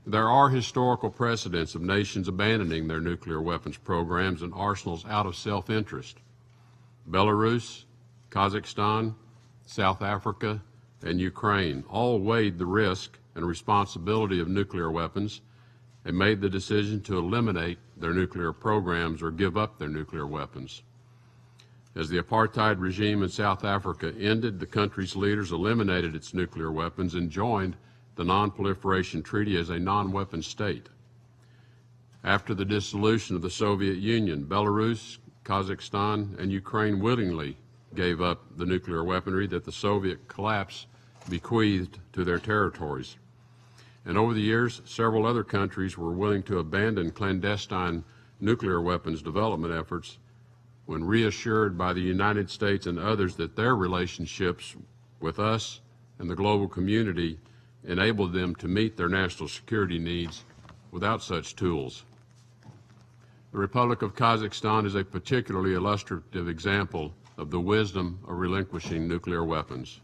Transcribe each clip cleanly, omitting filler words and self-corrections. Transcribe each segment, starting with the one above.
There are historical precedents of nations abandoning their nuclear weapons programs and arsenals out of self-interest. Belarus, Kazakhstan, South Africa, and Ukraine all weighed the risk and responsibility of nuclear weapons and made the decision to eliminate their nuclear programs or give up their nuclear weapons. As the apartheid regime in South Africa ended, the country's leaders eliminated its nuclear weapons and joined the Non-Proliferation Treaty as a non-weapon state. After the dissolution of the Soviet Union, Belarus, Kazakhstan, and Ukraine willingly gave up the nuclear weaponry that the Soviet collapse bequeathed to their territories. And over the years, several other countries were willing to abandon clandestine nuclear weapons development efforts when reassured by the United States and others that their relationships with us and the global community enabled them to meet their national security needs without such tools. The Republic of Kazakhstan is a particularly illustrative example of the wisdom of relinquishing nuclear weapons.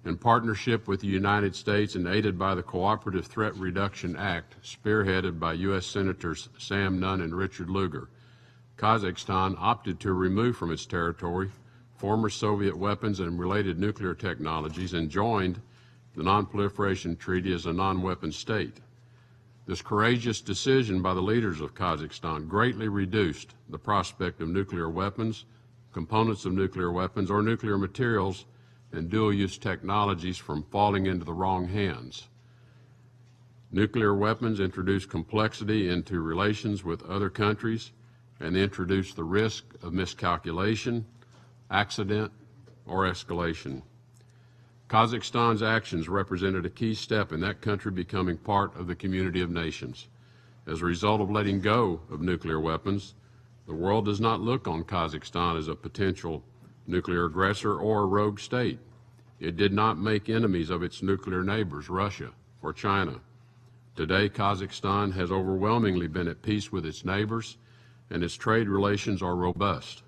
In partnership with the United States and aided by the Cooperative Threat Reduction Act, spearheaded by U.S. Senators Sam Nunn and Richard Lugar, Kazakhstan opted to remove from its territory former Soviet weapons and related nuclear technologies and joined the Non-Proliferation Treaty as a non-weapon state. This courageous decision by the leaders of Kazakhstan greatly reduced the prospect of nuclear weapons, components of nuclear weapons, or nuclear materials and dual-use technologies from falling into the wrong hands. Nuclear weapons introduce complexity into relations with other countries and introduce the risk of miscalculation, accident, or escalation. Kazakhstan's actions represented a key step in that country becoming part of the community of nations. As a result of letting go of nuclear weapons, the world does not look on Kazakhstan as a potential nuclear aggressor or a rogue state. It did not make enemies of its nuclear neighbors, Russia or China. Today, Kazakhstan has overwhelmingly been at peace with its neighbors, and its trade relations are robust.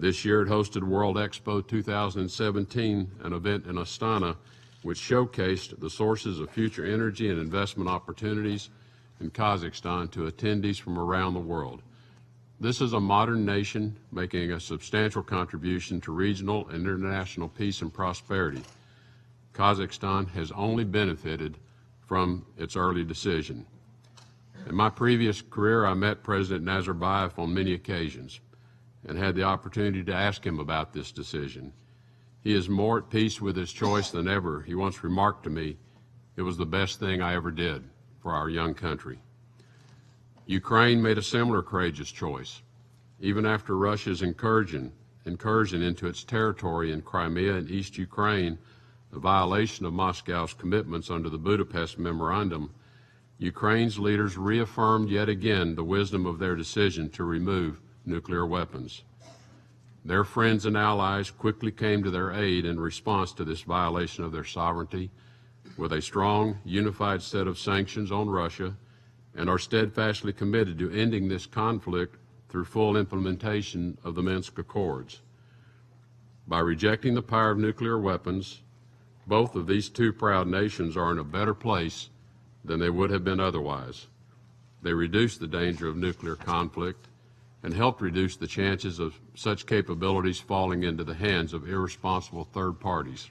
This year it hosted World Expo 2017, an event in Astana which showcased the sources of future energy and investment opportunities in Kazakhstan to attendees from around the world. This is a modern nation making a substantial contribution to regional and international peace and prosperity. Kazakhstan has only benefited from its early decision. In my previous career, I met President Nazarbayev on many occasions and had the opportunity to ask him about this decision. He is more at peace with his choice than ever. He once remarked to me, "It was the best thing I ever did for our young country." Ukraine made a similar courageous choice. Even after Russia's incursion into its territory in Crimea and East Ukraine, a violation of Moscow's commitments under the Budapest Memorandum, Ukraine's leaders reaffirmed yet again the wisdom of their decision to remove nuclear weapons. Their friends and allies quickly came to their aid in response to this violation of their sovereignty with a strong, unified set of sanctions on Russia and are steadfastly committed to ending this conflict through full implementation of the Minsk Accords. By rejecting the power of nuclear weapons, both of these two proud nations are in a better place than they would have been otherwise. They reduce the danger of nuclear conflict and helped reduce the chances of such capabilities falling into the hands of irresponsible third parties.